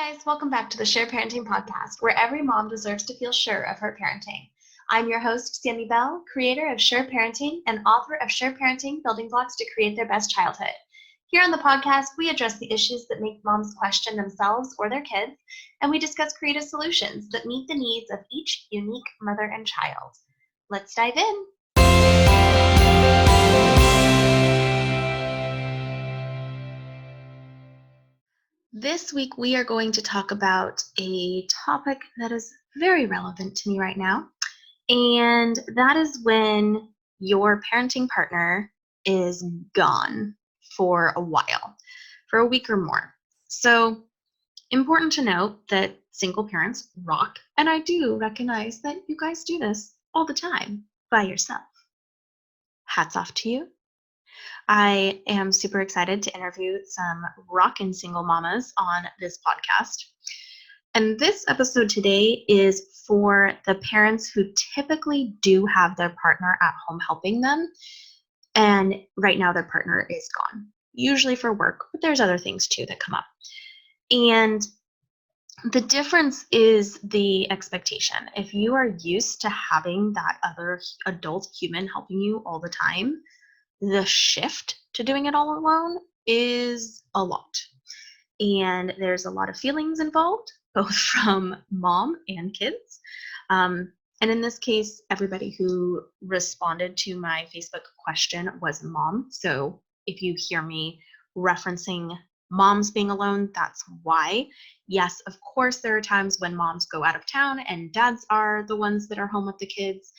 guys, welcome back to the S.U.R.E Parenting Podcast, where every mom deserves to feel sure of her parenting. I'm your host, Sammy Bell, creator of S.U.R.E Parenting and author of S.U.R.E Parenting Building Blocks to Create Their Best Childhood. Here on the podcast, we address the issues that make moms question themselves or their kids, and we discuss creative solutions that meet the needs of each unique mother and child. Let's dive in. This week, we are going to talk about a topic that is very relevant to me right now, and that is when your parenting partner is gone for a while, for a week or more. So, important to note that single parents rock, and I do recognize that you guys do this all the time by yourself. Hats off to you. I am super excited to interview some rockin' single mamas on this podcast. And this episode today is for the parents who typically do have their partner at home helping them. And right now their partner is gone, usually for work, but there's other things too that come up. And the difference is the expectation. If you are used to having that other adult human helping you all the time, the shift to doing it all alone is a lot. And there's a lot of feelings involved, both from mom and kids. And in this case, everybody who responded to my Facebook question was mom. So if you hear me referencing moms being alone, that's why. Yes, of course, there are times when moms go out of town and dads are the ones that are home with the kids.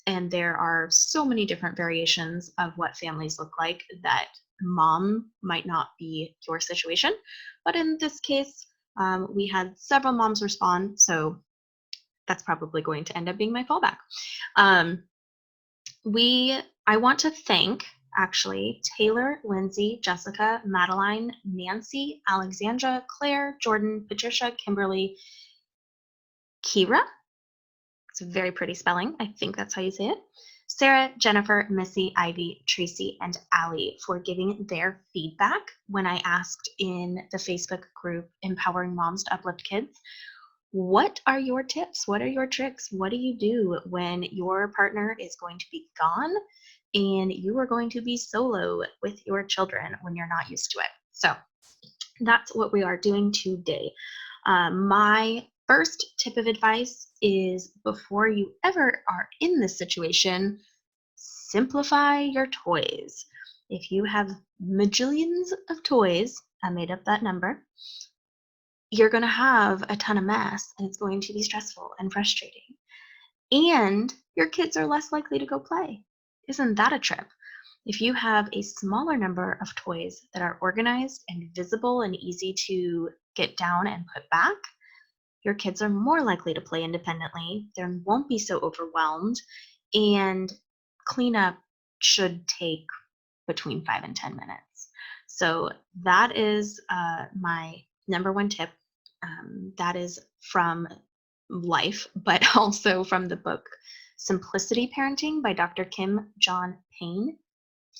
And there are so many different variations of what families look like that mom might not be your situation. But in this case, we had several moms respond, so that's probably going to end up being my fallback. I want to thank, actually, Taylor, Lindsay, Jessica, Madeline, Nancy, Alexandra, Claire, Jordan, Patricia, Kimberly, Kira. It's a very pretty spelling. I think that's how you say it. Sarah, Jennifer, Missy, Ivy, Tracy, and Allie for giving their feedback when I asked in the Facebook group, Empowering Moms to Uplift Kids, what are your tips? What are your tricks? What do you do when your partner is going to be gone and you are going to be solo with your children when you're not used to it? So that's what we are doing today. My first tip of advice is, before you ever are in this situation, simplify your toys. If you have majillions of toys, I made up that number, you're going to have a ton of mess, and it's going to be stressful and frustrating. And your kids are less likely to go play. Isn't that a trip? If you have a smaller number of toys that are organized and visible and easy to get down and put back, your kids are more likely to play independently. They won't be so overwhelmed, and cleanup should take between 5 and 10 minutes. So that is my number one tip. That is from life, but also from the book Simplicity Parenting by Dr. Kim John Payne.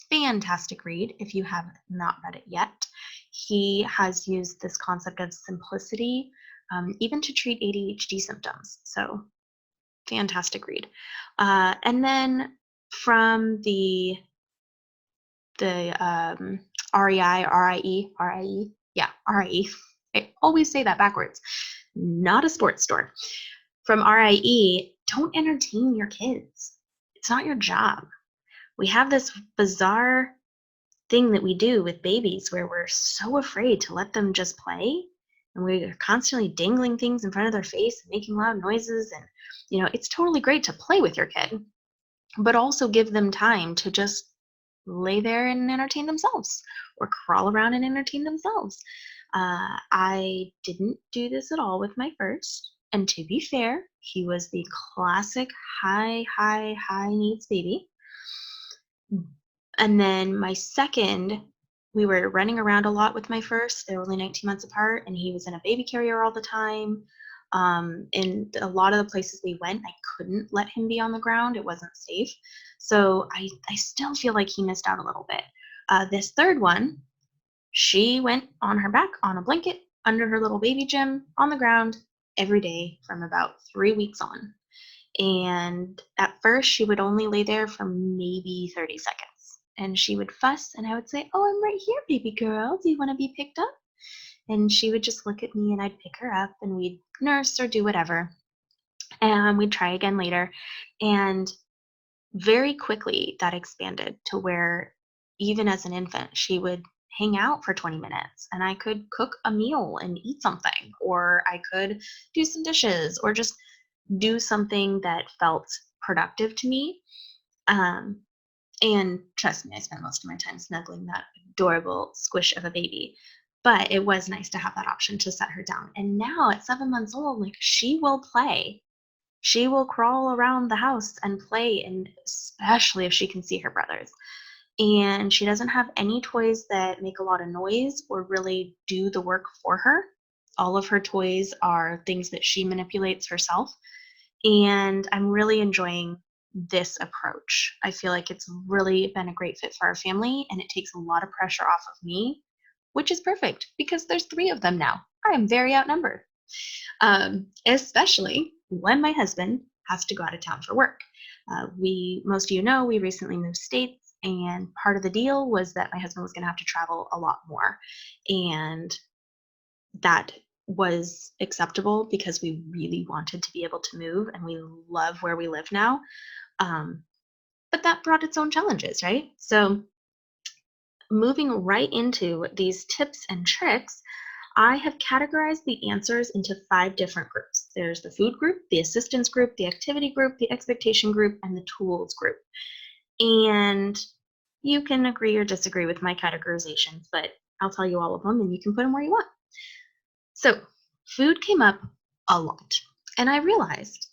Fantastic read if you have not read it yet. He has used this concept of simplicity even to treat ADHD symptoms. So fantastic read. And then from the REI. I always say that backwards. Not a sports store. From RIE, don't entertain your kids. It's not your job. We have this bizarre thing that we do with babies where we're so afraid to let them just play, and we're constantly dangling things in front of their face and making loud noises. And, it's totally great to play with your kid, but also give them time to just lay there and entertain themselves, or crawl around and entertain themselves. I didn't do this at all with my first, and to be fair, he was the classic high needs baby. And then my second, we were running around a lot with my first. They were only 19 months apart, and he was in a baby carrier all the time. In a lot of the places we went, I couldn't let him be on the ground. It wasn't safe. So I still feel like he missed out a little bit. This third one, she went on her back on a blanket under her little baby gym on the ground every day from about 3 weeks on. And at first, she would only lay there for maybe 30 seconds. And she would fuss, and I would say, "Oh, I'm right here, baby girl. Do you want to be picked up?" And she would just look at me, and I'd pick her up, and we'd nurse or do whatever. And we'd try again later. And very quickly, that expanded to where even as an infant, she would hang out for 20 minutes and I could cook a meal and eat something, or I could do some dishes, or just do something that felt productive to me. Um, and trust me, I spent most of my time snuggling that adorable squish of a baby. But it was nice to have that option to set her down. And now at 7 months old, like, she will play. She will crawl around the house and play, and especially if she can see her brothers. And she doesn't have any toys that make a lot of noise or really do the work for her. All of her toys are things that she manipulates herself. And I'm really enjoying this approach. I feel like it's really been a great fit for our family, and it takes a lot of pressure off of me, which is perfect because there's 3 of them now. I am very outnumbered, especially when my husband has to go out of town for work. Most of you know, we recently moved states, and part of the deal was that my husband was going to have to travel a lot more. And that was acceptable because we really wanted to be able to move, and we love where we live now. Um, but that brought its own challenges, right? So, moving right into these tips and tricks, I have categorized the answers into 5 different groups. There's the food group, the assistance group, the activity group, the expectation group, and the tools group. And you can agree or disagree with my categorizations, but I'll tell you all of them and you can put them where you want. So, food came up a lot. And I realized,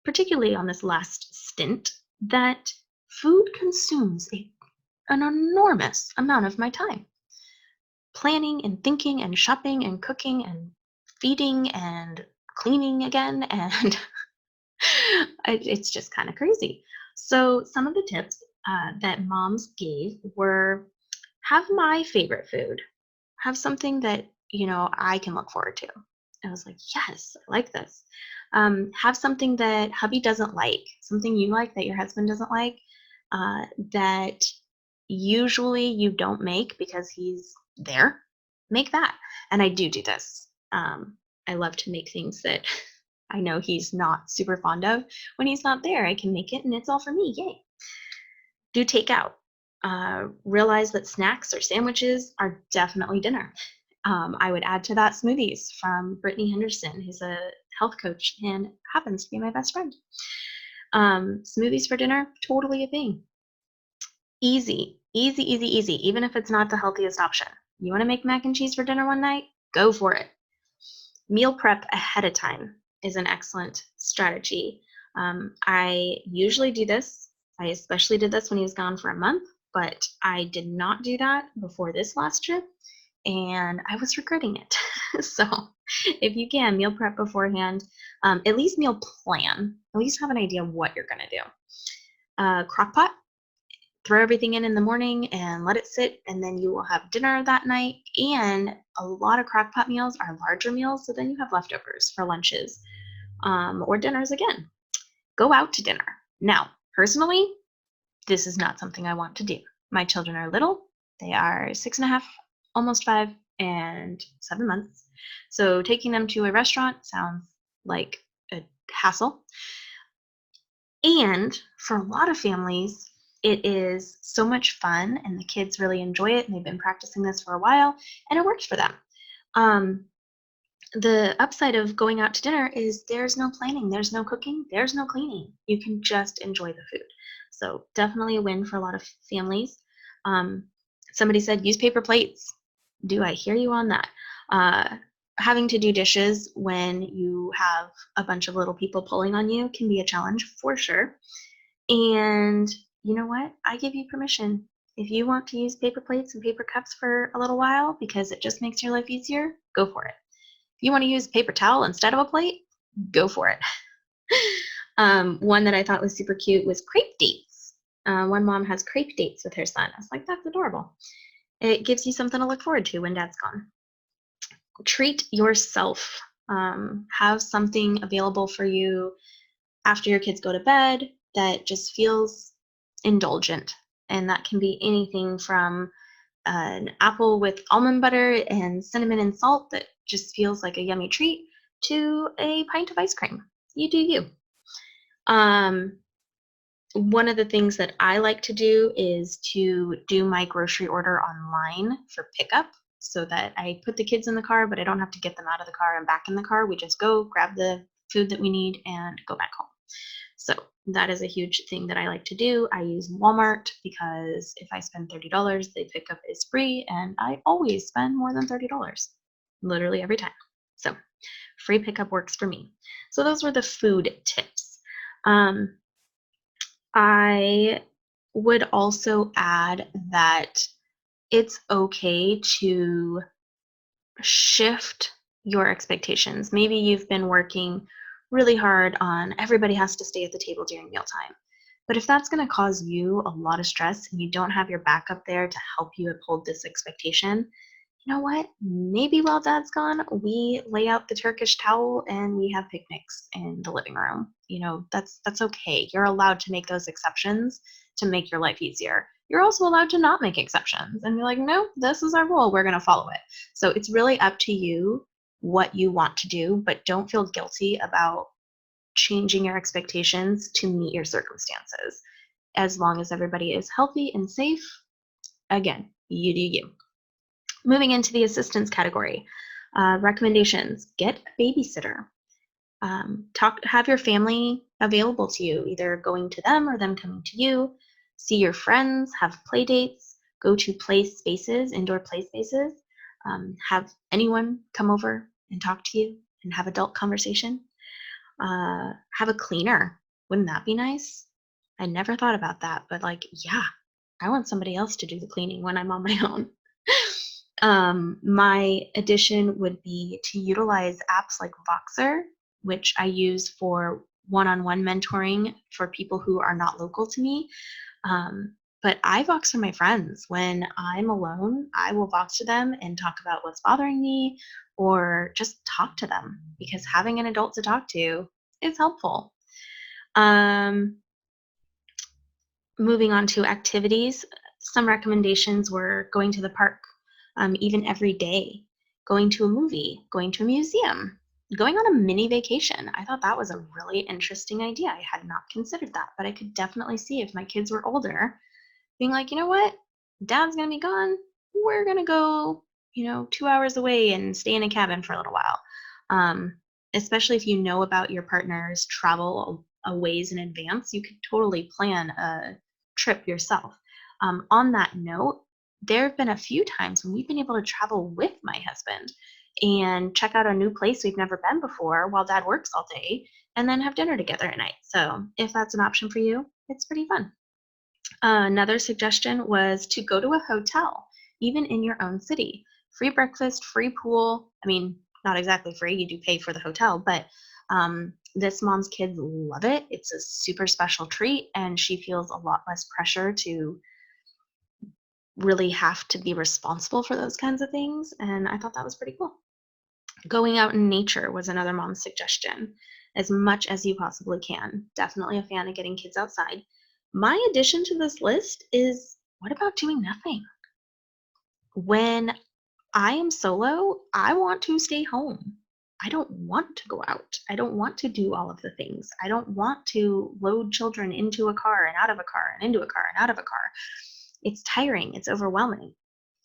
particularly on this last stint, that food consumes an enormous amount of my time. Planning and thinking and shopping and cooking and feeding and cleaning again. And it's just kind of crazy. So, some of the tips that moms gave were: have my favorite food, have something that, I can look forward to. I was like, yes, I like this. Have something that hubby doesn't like, something you like that your husband doesn't like, that usually you don't make because he's there. Make that. And I do this. I love to make things that I know he's not super fond of. When he's not there, I can make it and it's all for me. Yay. Do takeout. Realize that snacks or sandwiches are definitely dinner. I would add to that smoothies from Brittany Henderson, who's a health coach and happens to be my best friend. Smoothies for dinner, totally a thing. Easy, easy, easy, easy, even if it's not the healthiest option. You want to make mac and cheese for dinner one night? Go for it. Meal prep ahead of time is an excellent strategy. I usually do this. I especially did this when he was gone for a month, but I did not do that before this last trip, and I was regretting it. So, if you can, meal prep beforehand, at least meal plan, at least have an idea of what you're going to do. Crock pot, throw everything in the morning and let it sit, and then you will have dinner that night. And a lot of crock pot meals are larger meals, so then you have leftovers for lunches or dinners again. Go out to dinner. Now, personally, this is not something I want to do. My children are little. They are 6.5, almost 5, and 7 months. So taking them to a restaurant sounds like a hassle. And for a lot of families, it is so much fun and the kids really enjoy it and they've been practicing this for a while and it works for them. The upside of going out to dinner is there's no planning, there's no cooking, there's no cleaning. You can just enjoy the food. So definitely a win for a lot of families. Somebody said use paper plates. Do I hear you on that? Having to do dishes when you have a bunch of little people pulling on you can be a challenge for sure. And you know what? I give you permission. If you want to use paper plates and paper cups for a little while because it just makes your life easier, go for it. If you want to use a paper towel instead of a plate, go for it. One that I thought was super cute was crepe dates. One mom has crepe dates with her son. I was like, that's adorable. It gives you something to look forward to when dad's gone. Treat yourself. Have something available for you after your kids go to bed that just feels indulgent. And that can be anything from an apple with almond butter and cinnamon and salt that just feels like a yummy treat to a pint of ice cream. You do you. Um, One of the things that I like to do is to do my grocery order online for pickup so that I put the kids in the car, but I don't have to get them out of the car and back in the car. We just go grab the food that we need and go back home. So that is a huge thing that I like to do. I use Walmart because if I spend $30, the pickup is free, and I always spend more than $30, literally every time. So free pickup works for me. So those were the food tips. Um, I would also add that it's okay to shift your expectations. Maybe you've been working really hard on everybody has to stay at the table during mealtime. But if that's going to cause you a lot of stress and you don't have your backup there to help you uphold this expectation, you know what? Maybe while dad's gone, we lay out the Turkish towel and we have picnics in the living room. That's okay. You're allowed to make those exceptions to make your life easier. You're also allowed to not make exceptions and be like, no, this is our rule. We're going to follow it. So it's really up to you what you want to do, but don't feel guilty about changing your expectations to meet your circumstances. As long as everybody is healthy and safe, again, you do you. Moving into the assistance category, recommendations: get a babysitter. Have your family available to you, either going to them or them coming to you. See your friends, have play dates, go to play spaces, indoor play spaces. Have anyone come over and talk to you and have adult conversation. Have a cleaner. Wouldn't that be nice? I never thought about that, but like, yeah, I want somebody else to do the cleaning when I'm on my own. My addition would be to utilize apps like Voxer, which I use for one-on-one mentoring for people who are not local to me. But I Voxer my friends. When I'm alone, I will Voxer them and talk about what's bothering me or just talk to them because having an adult to talk to is helpful. Um, Moving on to activities, some recommendations were going to the park, even every day, going to a movie, going to a museum, going on a mini vacation. I thought that was a really interesting idea. I had not considered that, but I could definitely see if my kids were older, being like, you know what, dad's gonna be gone. We're gonna go, 2 hours away and stay in a cabin for a little while. Um, Especially if you know about your partner's travel a ways in advance, you could totally plan a trip yourself. On that note, there have been a few times when we've been able to travel with my husband and check out a new place we've never been before while dad works all day and then have dinner together at night. So if that's an option for you, it's pretty fun. Another suggestion was to go to a hotel, even in your own city. Free breakfast, free pool. I mean, not exactly free, you do pay for the hotel, but this mom's kids love it. It's a super special treat, and she feels a lot less pressure to really have to be responsible for those kinds of things. And I thought that was pretty cool. Going out in nature was another mom's suggestion, as much as you possibly can. Definitely a fan of getting kids outside. My addition to this list is, what about doing nothing? When I am solo, I want to stay home. I don't want to go out. I don't want to do all of the things. I don't want to load children into a car and out of a car and into a car and out of a car. It's tiring, it's overwhelming.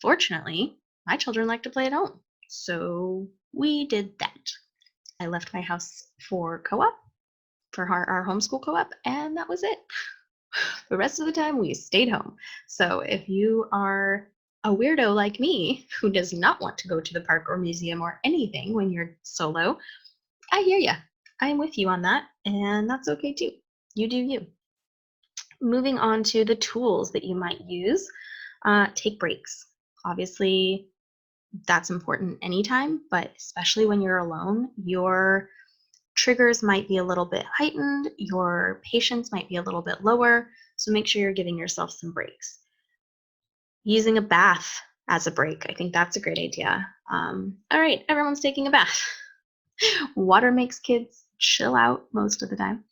Fortunately, my children like to play at home. So we did that. I left my house for co-op, for our homeschool co-op, and that was it. The rest of the time we stayed home. So if you are a weirdo like me who does not want to go to the park or museum or anything when you're solo, I hear ya. I am with you on that, and that's okay too. You do you. Moving on to the tools that you might use, take breaks. Obviously, that's important anytime, but especially when you're alone, your triggers might be a little bit heightened, your patience might be a little bit lower, so make sure you're giving yourself some breaks. Using a bath. as a break. I think that's a great idea. All right, everyone's taking a bath. Water makes kids chill out most of the time,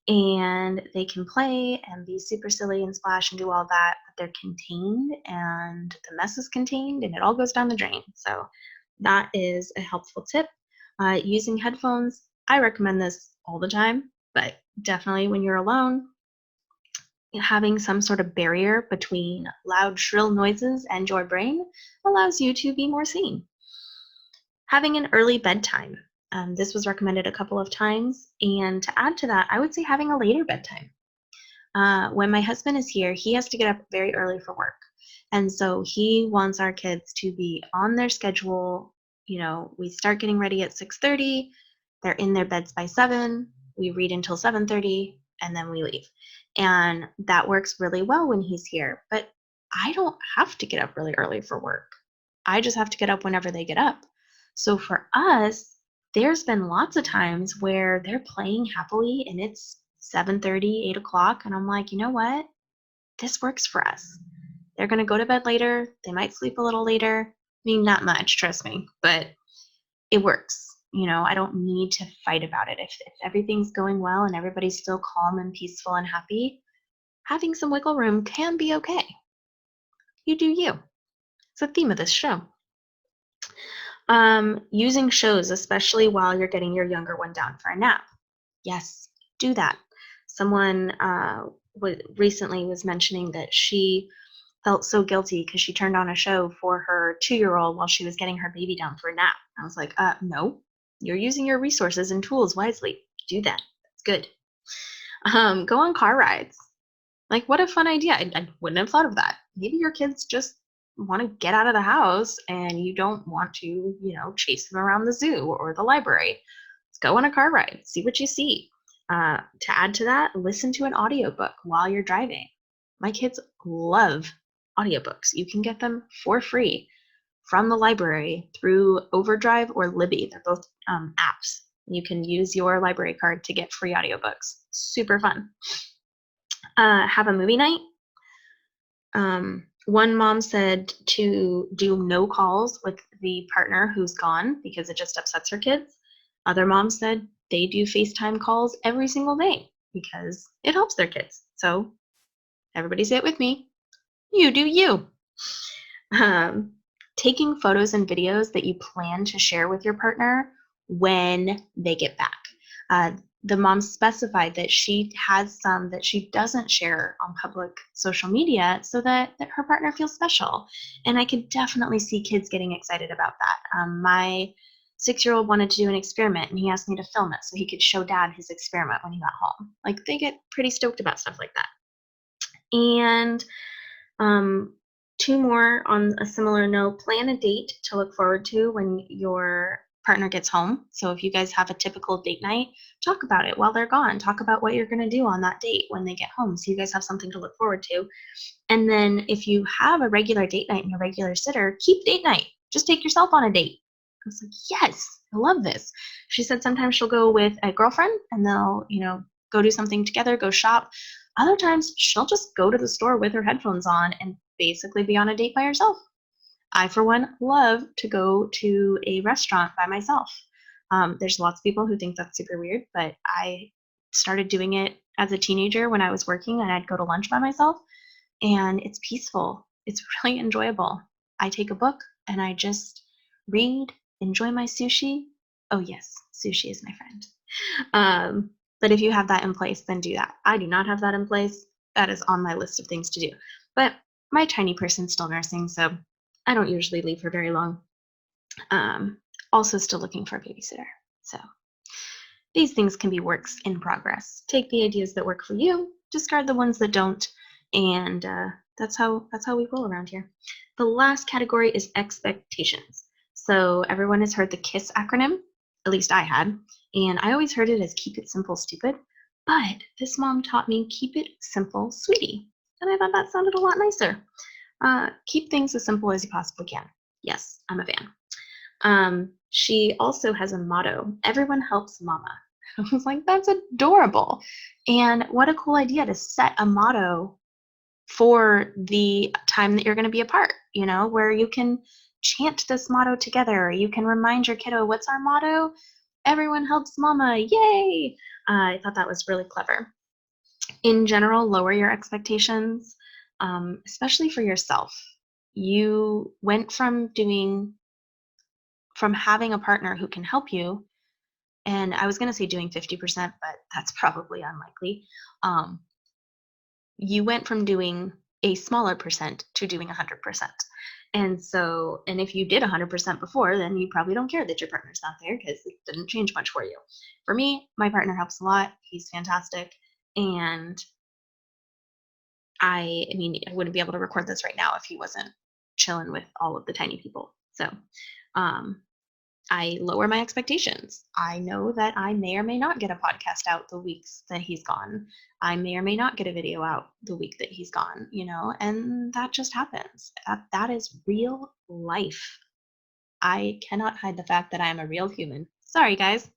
and they can play and be super silly and splash and do all that, but they're contained and the mess is contained and it all goes down the drain. So that is a helpful tip. Using headphones, I recommend this all the time, but definitely when you're alone, having some sort of barrier between loud, shrill noises and your brain allows you to be more sane. Having an early bedtime. This was recommended a couple of times. And to add to that, I would say having a later bedtime. When my husband is here, he has to get up very early for work. And so he wants our kids to be on their schedule. We start getting ready at 6:30. They're in their beds by 7. We read until 7:30 and then we leave. And that works really well when he's here. But I don't have to get up really early for work. I just have to get up whenever they get up. So for us, there's been lots of times where they're playing happily and it's 7:30, 8 o'clock, and I'm like, you know what? This works for us. They're going to go to bed later. They might sleep a little later. I mean, not much, trust me, but it works. I don't need to fight about it. If everything's going well and everybody's still calm and peaceful and happy, having some wiggle room can be okay. You do you. It's the theme of this show. Using shows, especially while you're getting your younger one down for a nap. Yes, do that. Someone recently was mentioning that she felt so guilty because she turned on a show for her 2-year-old while she was getting her baby down for a nap. I was like, no, you're using your resources and tools wisely. Do that. That's good. Go on car rides. Like, what a fun idea. I wouldn't have thought of that. Maybe your kids just want to get out of the house and you don't want to, chase them around the zoo or the library. Let's go on a car ride, see what you see. To add to that, listen to an audiobook while you're driving. My kids love audiobooks. You can get them for free from the library through Overdrive or Libby. They're both apps. You can use your library card to get free audiobooks. Super fun. Have a movie night. One mom said to do no calls with the partner who's gone because it just upsets her kids. Other moms said they do FaceTime calls every single day because it helps their kids. So everybody say it with me. You do you. Taking photos and videos that you plan to share with your partner when they get back. The mom specified that she has some that she doesn't share on public social media so that her partner feels special. And I could definitely see kids getting excited about that. My 6-year-old wanted to do an experiment and he asked me to film it so he could show dad his experiment when he got home. Like, they get pretty stoked about stuff like that. And 2 more on a similar note. Plan a date to look forward to when your partner gets home. So if you guys have a typical date night, talk about it while they're gone. Talk about what you're going to do on that date when they get home so you guys have something to look forward to. And then if you have a regular date night and a regular sitter, keep date night. Just take yourself on a date. I was like, yes, I love this. She said sometimes she'll go with a girlfriend and they'll, go do something together, go shop. Other times she'll just go to the store with her headphones on and basically be on a date by herself. I, for one, love to go to a restaurant by myself. There's lots of people who think that's super weird, but I started doing it as a teenager when I was working and I'd go to lunch by myself, and it's peaceful. It's really enjoyable. I take a book and I just read, enjoy my sushi. Oh yes, sushi is my friend. But if you have that in place, then do that. I do not have that in place. That is on my list of things to do. But my tiny person's still nursing, so I don't usually leave for very long. Also still looking for a babysitter. So these things can be works in progress. Take the ideas that work for you, discard the ones that don't, and that's how we roll around here. The last category is expectations. So everyone has heard the KISS acronym, at least I had, and I always heard it as keep it simple, stupid, but this mom taught me keep it simple, sweetie, and I thought that sounded a lot nicer. Keep things as simple as you possibly can. Yes, I'm a fan. She also has a motto, everyone helps mama. I was like, that's adorable. And what a cool idea to set a motto for the time that you're going to be apart, where you can chant this motto together. You can remind your kiddo, what's our motto? Everyone helps mama. Yay! I thought that was really clever. In general, lower your expectations, especially for yourself. You went from having a partner who can help you, and I was going to say doing 50%, but that's probably unlikely. Um, you went from doing a smaller percent to doing 100%. And if you did 100% before, then you probably don't care that your partner's not there because it didn't change much for you. For me, my partner helps a lot. He's fantastic. And I mean, I wouldn't be able to record this right now if he wasn't chilling with all of the tiny people. So, um, I lower my expectations. I know that I may or may not get a podcast out the weeks that he's gone. I may or may not get a video out the week that he's gone, and that just happens. That is real life. I cannot hide the fact that I am a real human. Sorry, guys.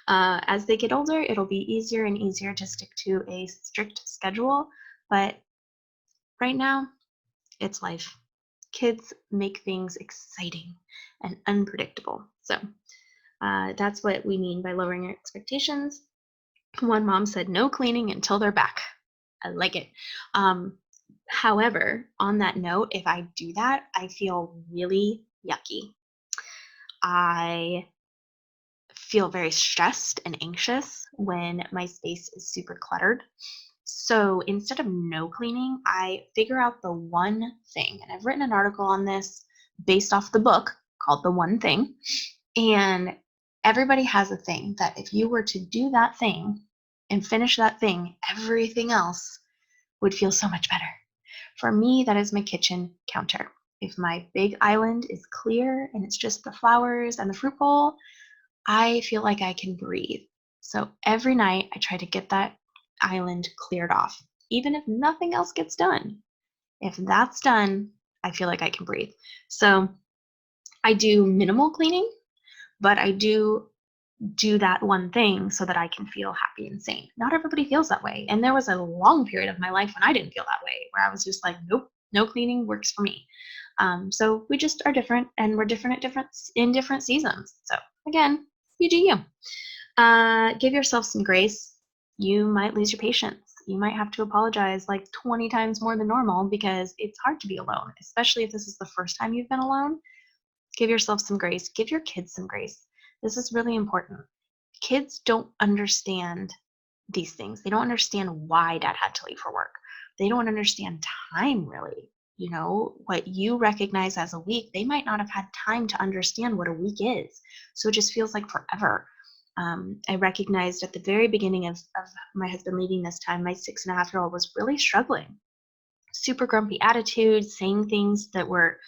As they get older, it'll be easier and easier to stick to a strict schedule. But right now, it's life. Kids make things exciting and unpredictable. So, that's what we mean by lowering your expectations. One mom said no cleaning until they're back. I like it. Um, However, on that note, if I do that, I feel really yucky. I feel very stressed and anxious when my space is super cluttered. So instead of no cleaning, I figure out the one thing. And I've written an article on this based off the book called The One Thing. And everybody has a thing that if you were to do that thing and finish that thing, everything else would feel so much better. For me, that is my kitchen counter. If my big island is clear and it's just the flowers and the fruit bowl, I feel like I can breathe. So every night I try to get that island cleared off, even if nothing else gets done. If that's done, I feel like I can breathe. So I do minimal cleaning, but I do that one thing so that I can feel happy and sane. Not everybody feels that way. And there was a long period of my life when I didn't feel that way, where I was just like, nope, no cleaning works for me. So we just are different, and we're different in different seasons. So again, you do you. Give yourself some grace. You might lose your patience. You might have to apologize like 20 times more than normal because it's hard to be alone, especially if this is the first time you've been alone. Give yourself some grace. Give your kids some grace. This is really important. Kids don't understand these things. They don't understand why dad had to leave for work. They don't understand time really. What you recognize as a week, they might not have had time to understand what a week is. So it just feels like forever. I recognized at the very beginning of my husband leaving this time, my 6.5-year-old was really struggling. Super grumpy attitude, saying things that were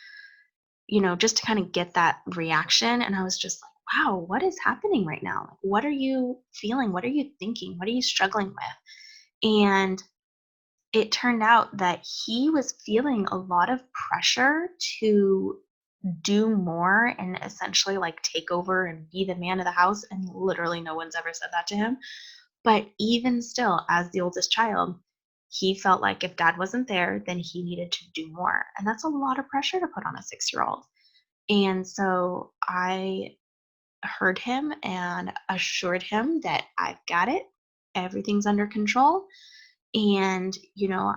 just to kind of get that reaction. And I was just like, wow, what is happening right now? What are you feeling? What are you thinking? What are you struggling with? And it turned out that he was feeling a lot of pressure to do more and essentially like take over and be the man of the house. And literally no one's ever said that to him. But even still, as the oldest child, he felt like if dad wasn't there, then he needed to do more. And that's a lot of pressure to put on a 6-year-old. And so I heard him and assured him that I've got it. Everything's under control. And,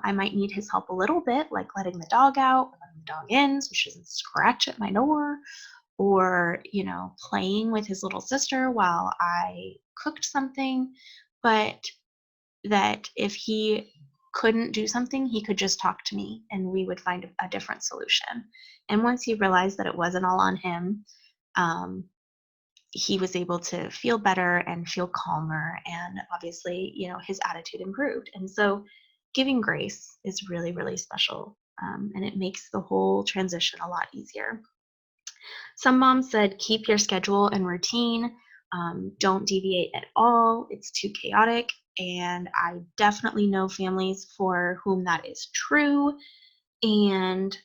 I might need his help a little bit, like letting the dog out, letting the dog in so she doesn't scratch at my door, or, playing with his little sister while I cooked something. But that if he couldn't do something, he could just talk to me and we would find a different solution. And once he realized that it wasn't all on him, um, he was able to feel better and feel calmer. And obviously, his attitude improved. And so giving grace is really, really special. And it makes the whole transition a lot easier. Some moms said keep your schedule and routine. Don't deviate at all. It's too chaotic. And I definitely know families for whom that is true. And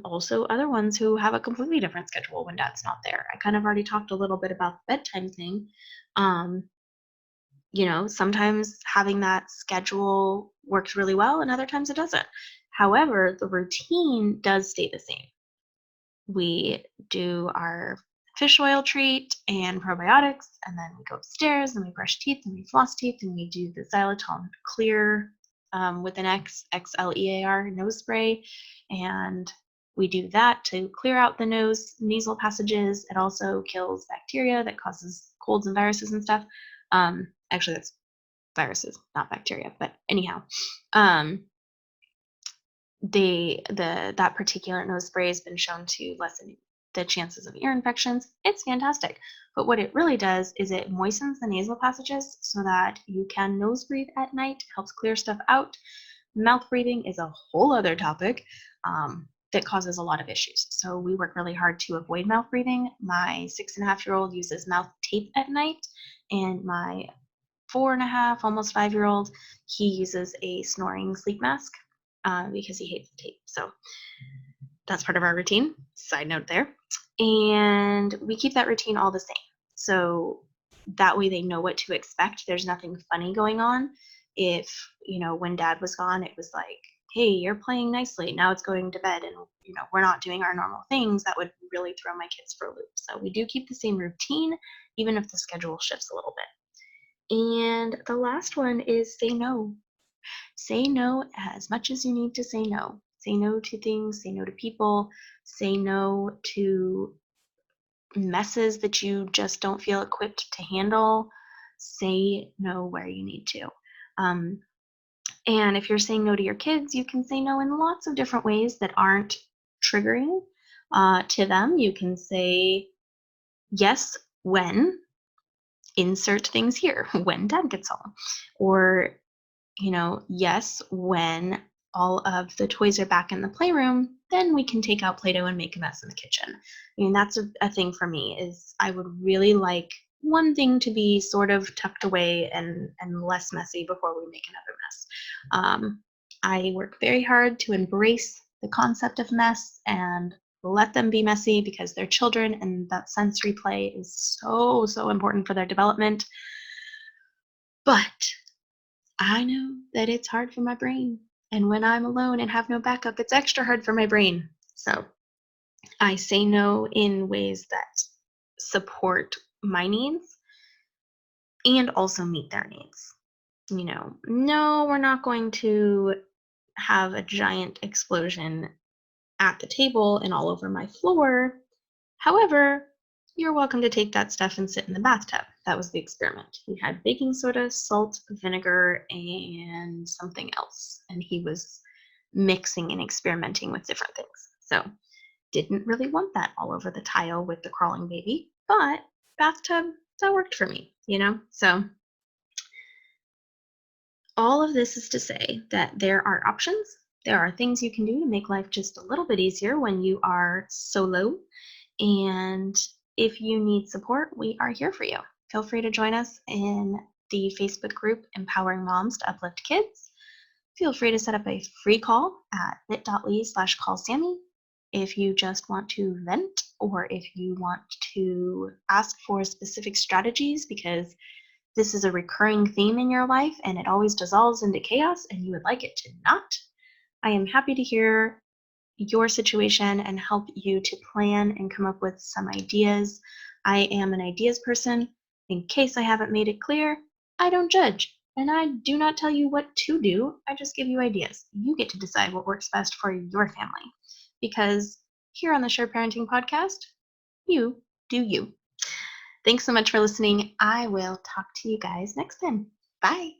also other ones who have a completely different schedule when dad's not there. I kind of already talked a little bit about the bedtime thing. Um, Sometimes having that schedule works really well and other times it doesn't. However, the routine does stay the same. We do our fish oil treat and probiotics, and then we go upstairs and we brush teeth and we floss teeth and we do the xylitol clear with an XLEAR nose spray. And we do that to clear out the nasal passages. It also kills bacteria that causes colds and viruses and stuff. Actually, that's viruses, not bacteria, but anyhow. That particular nose spray has been shown to lessen the chances of ear infections. It's fantastic. But what it really does is it moistens the nasal passages so that you can nose breathe at night, helps clear stuff out. Mouth breathing is a whole other topic that causes a lot of issues. So we work really hard to avoid mouth breathing. My 6.5-year-old uses mouth tape at night, and my 4.5, almost 5-year-old, he uses a snoring sleep mask because he hates the tape. So that's part of our routine. Side note there. And we keep that routine all the same. So that way they know what to expect. There's nothing funny going on. If, when dad was gone, it was like, hey, you're playing nicely. Now it's going to bed and, we're not doing our normal things. That would really throw my kids for a loop. So we do keep the same routine, even if the schedule shifts a little bit. And the last one is say no. Say no as much as you need to say no. Say no to things, say no to people, say no to messes that you just don't feel equipped to handle. Say no where you need to. Um, and if you're saying no to your kids, you can say no in lots of different ways that aren't triggering to them. You can say yes when, insert things here, when dad gets home. Or yes, when all of the toys are back in the playroom, then we can take out Play-Doh and make a mess in the kitchen. I mean, that's a thing for me is I would really like one thing to be sort of tucked away and less messy before we make another mess. I work very hard to embrace the concept of mess and let them be messy because they're children and that sensory play is so, so important for their development. But I know that it's hard for my brain. And when I'm alone and have no backup, it's extra hard for my brain. So I say no in ways that support my needs and also meet their needs. No, we're not going to have a giant explosion at the table and all over my floor. However, you're welcome to take that stuff and sit in the bathtub. That was the experiment. He had baking soda, salt, vinegar, and something else. And he was mixing and experimenting with different things. So, didn't really want that all over the tile with the crawling baby, but bathtub, that worked for me. So, all of this is to say that there are options. There are things you can do to make life just a little bit easier when you are solo. And if you need support, we are here for you. Feel free to join us in the Facebook group Empowering Moms to Uplift Kids. Feel free to set up a free call at bit.ly/callsammy if you just want to vent or if you want to ask for specific strategies because this is a recurring theme in your life and it always dissolves into chaos and you would like it to not. I am happy to hear your situation and help you to plan and come up with some ideas. I am an ideas person. In case I haven't made it clear, I don't judge and I do not tell you what to do. I just give you ideas. You get to decide what works best for your family because here on the Sure Parenting Podcast, you do you. Thanks so much for listening. I will talk to you guys next time. Bye.